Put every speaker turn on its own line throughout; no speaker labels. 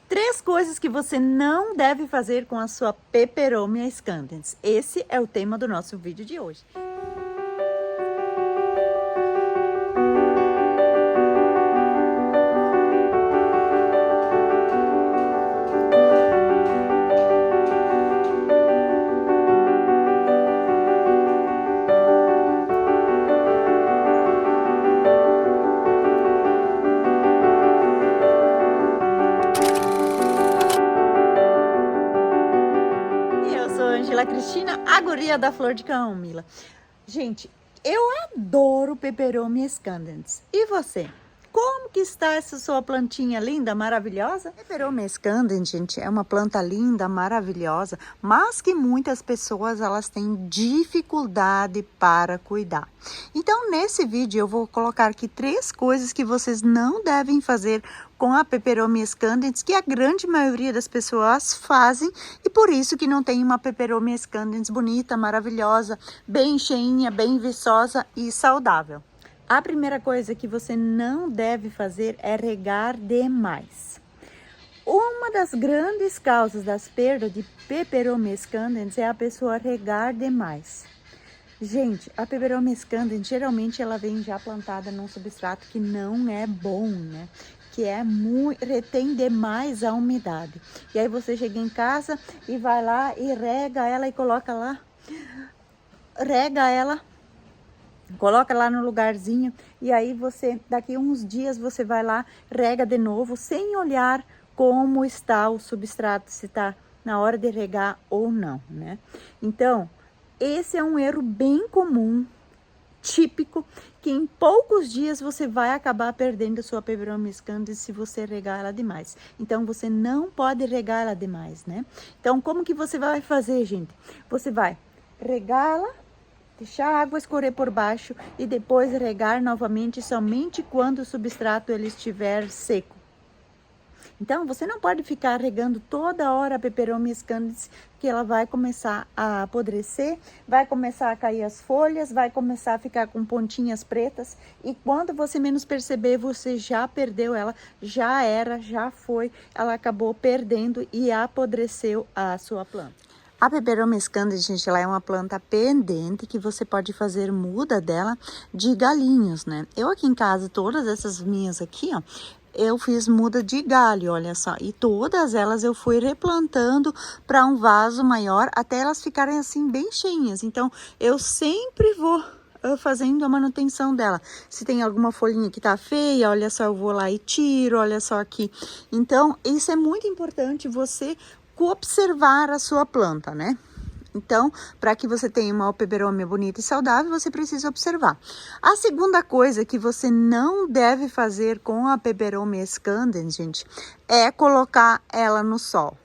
3 coisas que você não deve fazer com a sua Peperomia scandens. Esse é o tema do nosso vídeo de hoje. Angela Cristina, a guria da flor de camomila. Gente, eu adoro Peperomia scandens. E você? Como que está essa sua plantinha linda, maravilhosa? Peperomia scandens, gente, é uma planta linda, maravilhosa, mas que muitas pessoas elas têm dificuldade para cuidar. Então, nesse vídeo eu vou colocar aqui 3 coisas que vocês não devem fazer com a Peperomia scandens, que a grande maioria das pessoas fazem, e por isso que não tem uma Peperomia scandens bonita, maravilhosa, bem cheinha, bem viçosa e saudável. A primeira coisa que você não deve fazer é regar demais. Uma das grandes causas das perdas de Peperomia scandens é a pessoa regar demais. Gente, a Peperomia scandens geralmente ela vem já plantada num substrato que não é bom, né? Que é retém demais a umidade. E aí você chega em casa e vai lá e rega ela e coloca lá, coloca lá no lugarzinho, e aí você, daqui uns dias você vai lá, rega de novo, sem olhar como está o substrato, se está na hora de regar ou não, né? Então, esse é um erro bem comum, típico, que em poucos dias você vai acabar perdendo a sua Peperomia scandens se você regar ela demais. Então, você não pode regar ela demais, né? Então, como que você vai fazer, gente? Você vai regá-la, deixar a água escorrer por baixo e depois regar novamente somente quando o substrato ele estiver seco. Então, você não pode ficar regando toda hora a Peperomia scandens, que ela vai começar a apodrecer, vai começar a cair as folhas, vai começar a ficar com pontinhas pretas, e quando você menos perceber, você já perdeu ela, já era, já foi, ela acabou perdendo e apodreceu a sua planta. A Peperomia scandens, gente, ela é uma planta pendente que você pode fazer muda dela de galinhos, né? Eu aqui em casa, todas essas minhas aqui, ó, eu fiz muda de galho, olha só. E todas elas eu fui replantando para um vaso maior até elas ficarem assim bem cheinhas. Então, eu sempre vou fazendo a manutenção dela. Se tem alguma folhinha que tá feia, olha só, eu vou lá e tiro, olha só aqui. Então, isso é muito importante você observar a sua planta, né? Então, para que você tenha uma Peperomia bonita e saudável, você precisa observar. A segunda coisa que você não deve fazer com a Peperomia scandens, gente, é colocar ela no sol.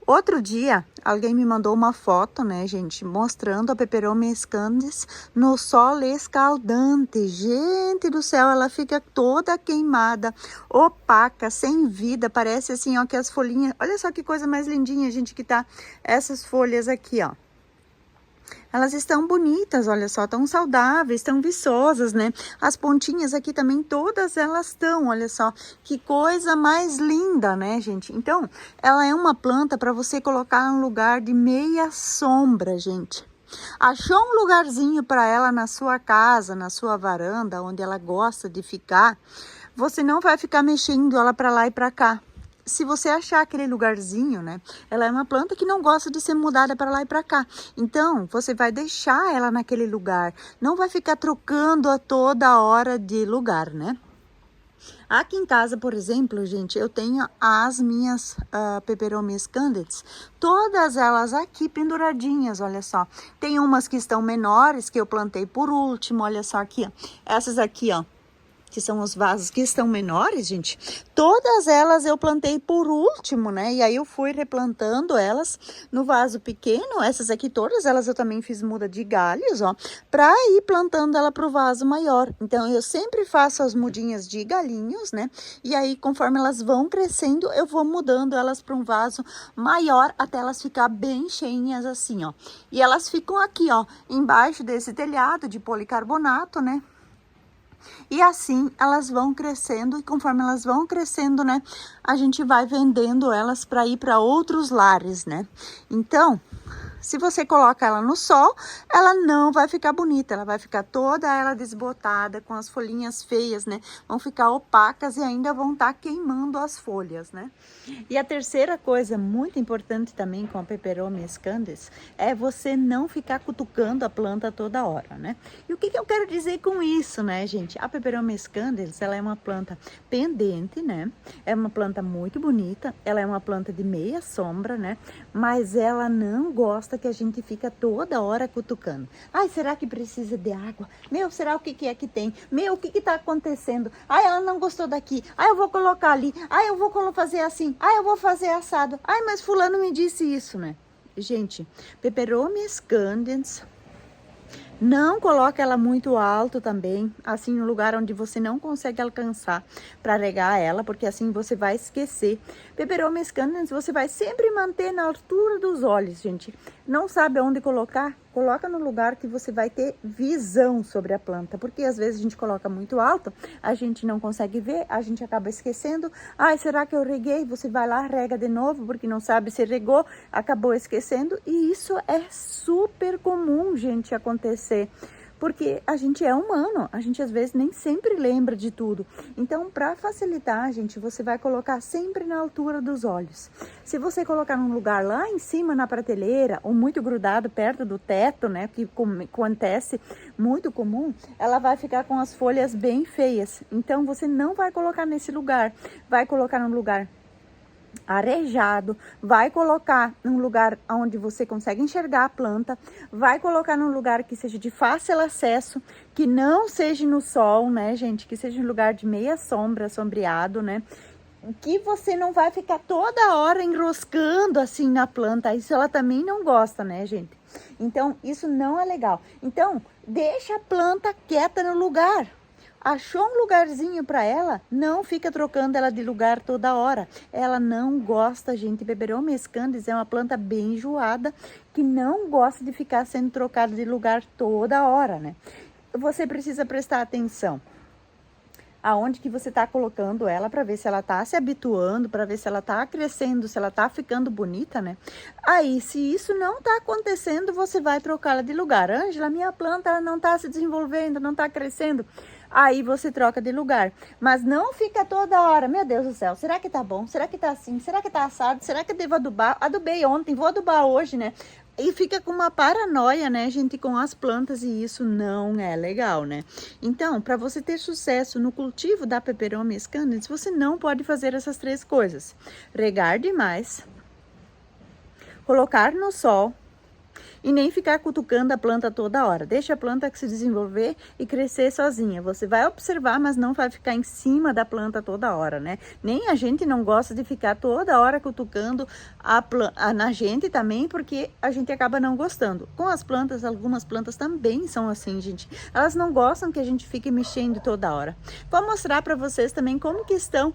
Outro dia, alguém me mandou uma foto, né, gente, mostrando a Peperomia scandens no sol escaldante. Gente do céu, ela fica toda queimada, opaca, sem vida, parece assim, ó, que as folhinhas... Olha só que coisa mais lindinha, gente, que tá essas folhas aqui, ó. Elas estão bonitas, olha só, tão saudáveis, tão viçosas, né? As pontinhas aqui também, todas elas estão, olha só, que coisa mais linda, né, gente? Então, ela é uma planta para você colocar em um lugar de meia sombra, gente. Achou um lugarzinho para ela na sua casa, na sua varanda, onde ela gosta de ficar, você não vai ficar mexendo ela para lá e para cá. Se você achar aquele lugarzinho, né? Ela é uma planta que não gosta de ser mudada para lá e para cá. Então, você vai deixar ela naquele lugar. Não vai ficar trocando a toda hora de lugar, né? Aqui em casa, por exemplo, gente, eu tenho as minhas Peperomia scandens, todas elas aqui penduradinhas, olha só. Tem umas que estão menores, que eu plantei por último, olha só aqui, ó. Essas aqui, ó, que são os vasos que estão menores, gente, todas elas eu plantei por último, né? E aí eu fui replantando elas no vaso pequeno. Essas aqui todas elas eu também fiz muda de galhos, ó, pra ir plantando ela pro vaso maior. Então eu sempre faço as mudinhas de galinhos, né? E aí conforme elas vão crescendo, eu vou mudando elas para um vaso maior até elas ficar bem cheinhas assim, ó. E elas ficam aqui, ó, embaixo desse telhado de policarbonato, né? E assim elas vão crescendo e conforme elas vão crescendo, né, a gente vai vendendo elas para ir para outros lares, né? Então, se você coloca ela no sol, ela não vai ficar bonita, ela vai ficar toda ela desbotada, com as folhinhas feias, né? Vão ficar opacas e ainda vão estar queimando as folhas, né? E a terceira coisa muito importante também com a Peperomia scandens é você não ficar cutucando a planta toda hora, né? E o que eu quero dizer com isso, né, gente? A Peperomia scandens, ela é uma planta pendente, né? É uma planta muito bonita, ela é uma planta de meia sombra, né? Mas ela não gosta que a gente fica toda hora cutucando. Ai, será que precisa de água? Meu, será o que é que tem? Meu, o que tá acontecendo? Ai, ela não gostou daqui. Ai, eu vou colocar ali. Ai, eu vou fazer assim. Ai, eu vou fazer assado. Ai, mas fulano me disse isso, né? Gente, Peperomia scandens, não coloca ela muito alto também, assim, no lugar onde você não consegue alcançar para regar ela, porque assim você vai esquecer. Peperomia scandens você vai sempre manter na altura dos olhos, gente. Não sabe onde colocar? Coloca no lugar que você vai ter visão sobre a planta, porque às vezes a gente coloca muito alto, a gente não consegue ver, a gente acaba esquecendo. Ai, será que eu reguei? Você vai lá, rega de novo, porque não sabe se regou, acabou esquecendo. E isso é super comum, gente, acontecer. Porque a gente é humano, a gente às vezes nem sempre lembra de tudo. Então, para facilitar, gente, você vai colocar sempre na altura dos olhos. Se você colocar num lugar lá em cima na prateleira, ou muito grudado perto do teto, né, que acontece muito comum, ela vai ficar com as folhas bem feias. Então, você não vai colocar nesse lugar, vai colocar num lugar arejado, vai colocar num lugar onde você consegue enxergar a planta, vai colocar num lugar que seja de fácil acesso, que não seja no sol, né, gente, que seja um lugar de meia sombra, sombreado, né, que você não vai ficar toda hora enroscando assim na planta, isso ela também não gosta, né, gente? Então, isso não é legal. Então, deixa a planta quieta no lugar. Achou um lugarzinho para ela, não fica trocando ela de lugar toda hora. Ela não gosta, gente. Peperomia scandens é uma planta bem enjoada, que não gosta de ficar sendo trocada de lugar toda hora, né? Você precisa prestar atenção aonde que você está colocando ela para ver se ela está se habituando, para ver se ela está crescendo, se ela está ficando bonita, né? Aí, se isso não está acontecendo, você vai trocá-la de lugar. Ângela, minha planta ela não está se desenvolvendo, não está crescendo. Aí você troca de lugar, mas não fica toda hora, meu Deus do céu, será que tá bom? Será que tá assim? Será que tá assado? Será que eu devo adubar? Adubei ontem, vou adubar hoje, né? E fica com uma paranoia, né, gente, com as plantas, e isso não é legal, né? Então, para você ter sucesso no cultivo da Peperomia scandens, você não pode fazer essas três coisas: regar demais, colocar no sol, e nem ficar cutucando a planta toda hora. Deixa a planta se desenvolver e crescer sozinha. Você vai observar, mas não vai ficar em cima da planta toda hora, né? Nem a gente não gosta de ficar toda hora cutucando na gente também, porque a gente acaba não gostando. Com as plantas, algumas plantas também são assim, gente. Elas não gostam que a gente fique mexendo toda hora. Vou mostrar para vocês também como que estão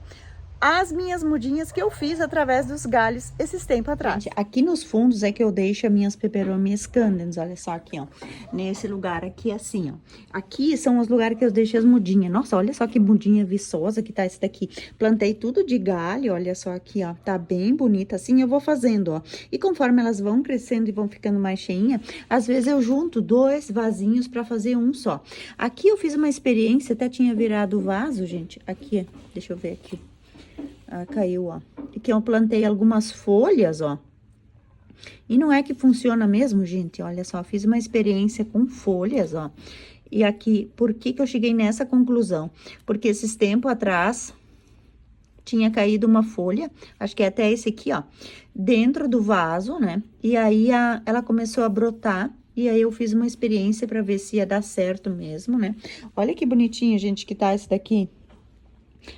as minhas mudinhas que eu fiz através dos galhos esses tempos atrás. Gente, aqui nos fundos é que eu deixo as minhas Peperomia scandens, olha só aqui, ó. Nesse lugar aqui, assim, ó. Aqui são os lugares que eu deixo as mudinhas. Nossa, olha só que mudinha viçosa que tá esse daqui. Plantei tudo de galho, olha só aqui, ó. Tá bem bonita, assim eu vou fazendo, ó. E conforme elas vão crescendo e vão ficando mais cheinha, às vezes eu junto 2 vasinhos pra fazer um só. Aqui eu fiz uma experiência, até tinha virado o vaso, gente. Aqui, deixa eu ver aqui. Ah, caiu, ó. Aqui eu plantei algumas folhas, ó. E não é que funciona mesmo, gente? Olha só, fiz uma experiência com folhas, ó. E aqui, por que que eu cheguei nessa conclusão? Porque esses tempos atrás tinha caído uma folha, acho que é até esse aqui, ó, dentro do vaso, né? E aí ela começou a brotar. E aí eu fiz uma experiência para ver se ia dar certo mesmo, né? Olha que bonitinho, gente, que tá esse daqui.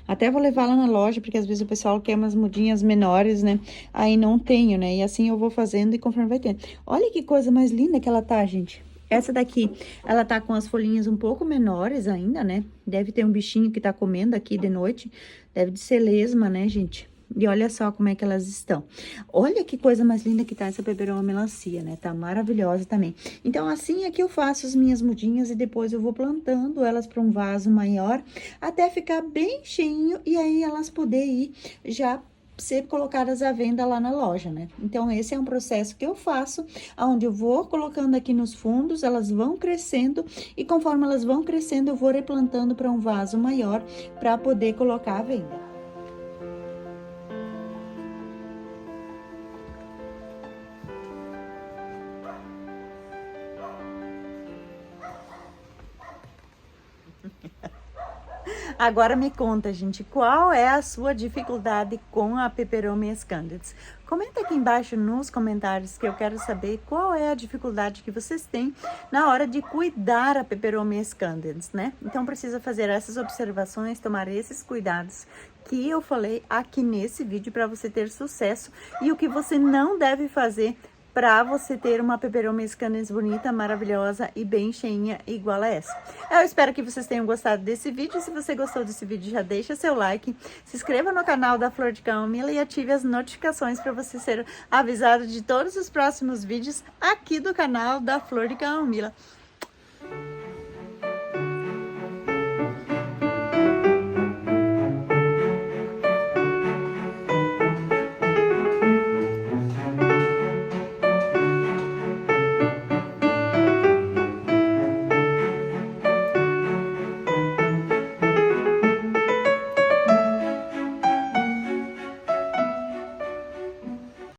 Até vou levar lá na loja, porque às vezes o pessoal quer umas mudinhas menores, né? Aí não tenho, né? E assim eu vou fazendo e conforme vai tendo. Olha que coisa mais linda que ela tá, gente. Essa daqui, ela tá com as folhinhas um pouco menores ainda, né? Deve ter um bichinho que tá comendo aqui de noite. Deve de ser lesma, né, gente? E olha só como é que elas estão. Olha que coisa mais linda que tá essa peperoma melancia, né? Tá maravilhosa também. Então, assim é que eu faço as minhas mudinhas e depois eu vou plantando elas para um vaso maior, até ficar bem cheinho e aí elas poder ir já ser colocadas à venda lá na loja, né? Então, esse é um processo que eu faço, onde eu vou colocando aqui nos fundos, elas vão crescendo e conforme elas vão crescendo, eu vou replantando para um vaso maior para poder colocar à venda. Agora me conta, gente, qual é a sua dificuldade com a Peperomias candens? Comenta aqui embaixo nos comentários que eu quero saber qual é a dificuldade que vocês têm na hora de cuidar a Peperomias candens, né? Então precisa fazer essas observações, tomar esses cuidados que eu falei aqui nesse vídeo para você ter sucesso e o que você não deve fazer para você ter uma Peperomias candens bonita, maravilhosa e bem cheinha igual a essa. Eu espero que vocês tenham gostado desse vídeo. Se você gostou desse vídeo, já deixa seu like, se inscreva no canal da Flor de Camomila e ative as notificações para você ser avisado de todos os próximos vídeos aqui do canal da Flor de Camomila.